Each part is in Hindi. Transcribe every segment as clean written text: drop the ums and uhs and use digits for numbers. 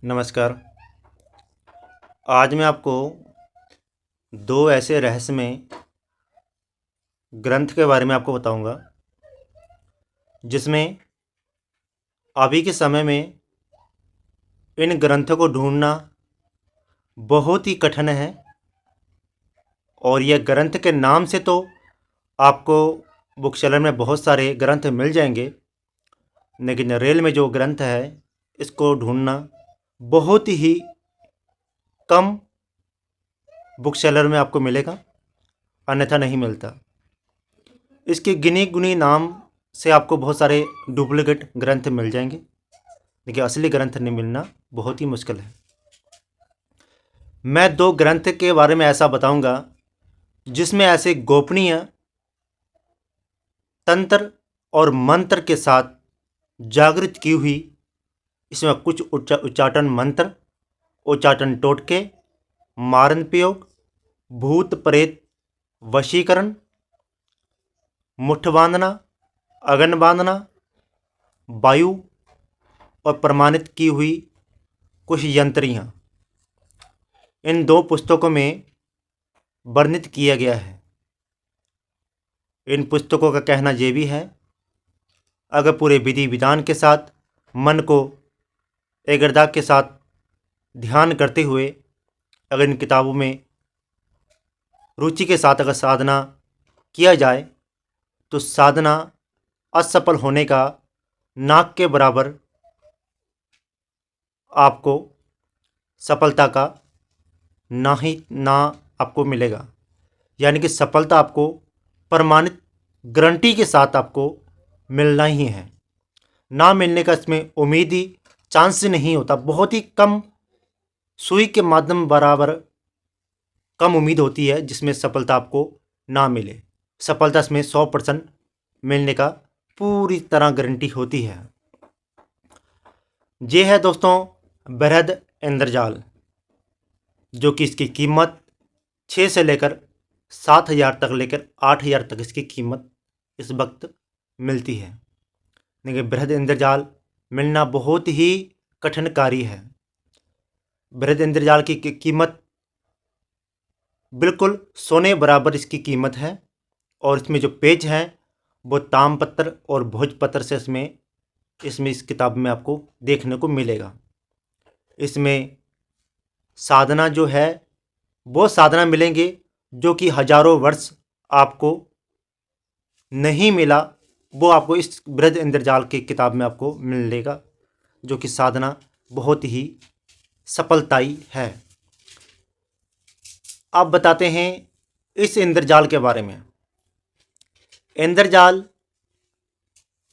नमस्कार। आज मैं आपको दो ऐसे रहस्यमय ग्रंथ के बारे में आपको बताऊंगा जिसमें अभी के समय में इन ग्रंथों को ढूंढना बहुत ही कठिन है। और यह ग्रंथ के नाम से तो आपको बुक सेलर में बहुत सारे ग्रंथ मिल जाएंगे, लेकिन रेल में जो ग्रंथ है इसको ढूंढना बहुत ही कम बुक सेलर में आपको मिलेगा, अन्यथा नहीं मिलता। इसके गिने गुनी नाम से आपको बहुत सारे डुप्लीकेट ग्रंथ मिल जाएंगे, लेकिन असली ग्रंथ नहीं मिलना बहुत ही मुश्किल है। मैं दो ग्रंथ के बारे में ऐसा बताऊंगा जिसमें ऐसे गोपनीय तंत्र और मंत्र के साथ जागृत की हुई, इसमें कुछ उच्चाटन मंत्र, उच्चाटन टोटके, मारन प्रयोग, भूत प्रेत वशीकरण, मुठ बांधना, अगन बांधना, वायु और प्रमाणित की हुई कुछ यंत्रियाँ इन दो पुस्तकों में वर्णित किया गया है। इन पुस्तकों का कहना यह भी है, अगर पूरे विधि विधान के साथ मन को एकाग्रता के साथ ध्यान करते हुए अगर इन किताबों में रुचि के साथ अगर साधना किया जाए तो साधना असफल होने का नाक के बराबर आपको सफलता का ना आपको मिलेगा। यानी कि सफलता आपको प्रमाणित गारंटी के साथ आपको मिलना ही है। ना मिलने का इसमें उम्मीद ही चांस नहीं होता, बहुत ही कम सुई के माध्यम बराबर कम उम्मीद होती है जिसमें सफलता आपको ना मिले। सफलता इसमें 100% मिलने का पूरी तरह गारंटी होती है। ये है दोस्तों बृहद इंद्रजाल, जो कि इसकी कीमत 6 से लेकर 7,000 तक लेकर 8,000 तक इसकी कीमत इस वक्त मिलती है। लेकिन बृहद इंद्रजाल मिलना बहुत ही कठिन कार्य है। बृहद इंद्रजाल की कीमत बिल्कुल सोने बराबर इसकी कीमत है। और इसमें जो पेज हैं वो ताम्रपत्र और भोजपत्र से इसमें इस किताब में आपको देखने को मिलेगा। इसमें साधना जो है वो साधना मिलेंगे जो कि हजारों वर्ष आपको नहीं मिला, वो आपको इस बृहद इंद्रजाल की किताब में आपको मिलेगा, जो कि साधना बहुत ही सफलताई है। अब बताते हैं इस इंद्रजाल के बारे में। इंद्रजाल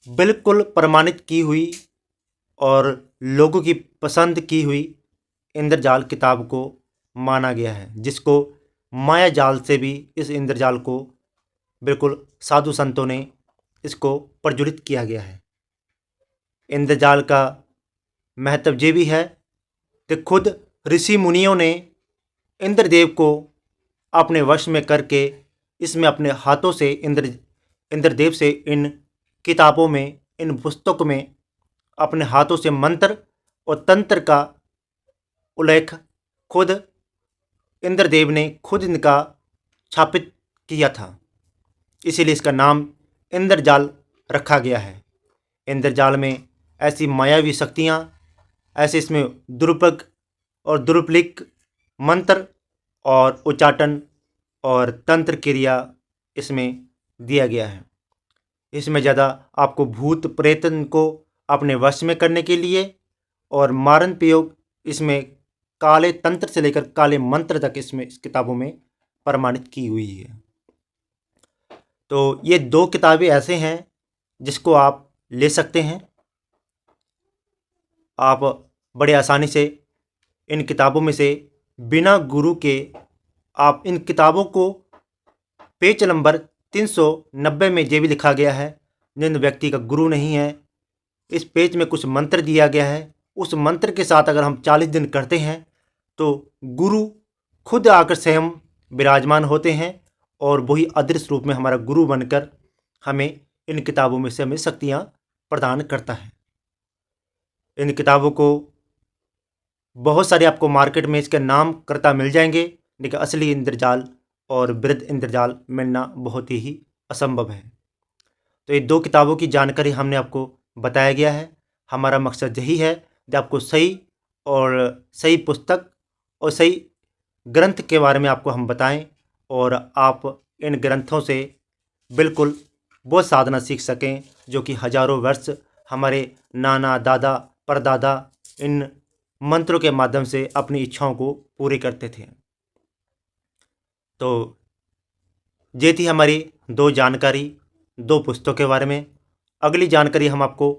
बिल्कुल प्रमाणित की हुई और लोगों की पसंद की हुई इंद्रजाल किताब को माना गया है, जिसको माया जाल से भी इस इंद्रजाल को बिल्कुल साधु संतों ने इसको प्रज्वलित किया गया है। इंद्रजाल का महत्व ये भी है कि खुद ऋषि मुनियों ने इंद्रदेव को अपने वश में करके इसमें अपने हाथों से इंद्रदेव से इन किताबों में, इन पुस्तकों में अपने हाथों से मंत्र और तंत्र का उल्लेख खुद इंद्रदेव ने खुद इनका छापित किया था। इसीलिए इसका नाम इंद्रजाल रखा गया है। इंद्रजाल में ऐसी मायावी शक्तियाँ, ऐसे इसमें दुरुपयोग और दुरुपलिक मंत्र और उच्चाटन और तंत्र क्रिया इसमें दिया गया है। इसमें ज़्यादा आपको भूत प्रेतन को अपने वश में करने के लिए और मारन प्रयोग, इसमें काले तंत्र से लेकर काले मंत्र तक इसमें इस किताबों में प्रमाणित की हुई है। तो ये दो किताबें ऐसे हैं जिसको आप ले सकते हैं। आप बड़े आसानी से इन किताबों में से बिना गुरु के आप इन किताबों को, पेज नंबर 390 में ये भी लिखा गया है, जिन व्यक्ति का गुरु नहीं है, इस पेज में कुछ मंत्र दिया गया है, उस मंत्र के साथ अगर हम 40 दिन करते हैं तो गुरु खुद आकर स्वयं विराजमान होते हैं और वही अदृश्य रूप में हमारा गुरु बनकर हमें इन किताबों में से हमें शक्तियाँ प्रदान करता है। इन किताबों को बहुत सारे आपको मार्केट में इसके नाम करता मिल जाएंगे, लेकिन असली इंद्रजाल और वृद्ध इंद्रजाल मिलना बहुत ही असंभव है। तो ये 2 किताबों की जानकारी हमने आपको बताया गया है। हमारा मकसद यही है कि आपको सही पुस्तक और सही ग्रंथ के बारे में आपको हम बताएं और आप इन ग्रंथों से बिल्कुल वो साधना सीख सकें जो कि हजारों वर्ष हमारे नाना दादा परदादा इन मंत्रों के माध्यम से अपनी इच्छाओं को पूरी करते थे। तो ये थी हमारी 2 जानकारी 2 पुस्तकों के बारे में। अगली जानकारी हम आपको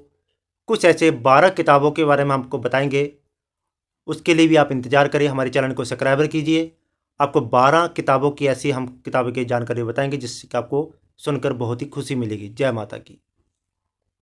कुछ ऐसे 12 किताबों के बारे में आपको बताएंगे। उसके लिए भी आप इंतज़ार करिए, हमारे चैनल को सब्सक्राइबर कीजिए। आपको 12 किताबों की ऐसी हम किताबों की जानकारी बताएंगे जिससे आपको सुनकर बहुत ही खुशी मिलेगी। जय माता की।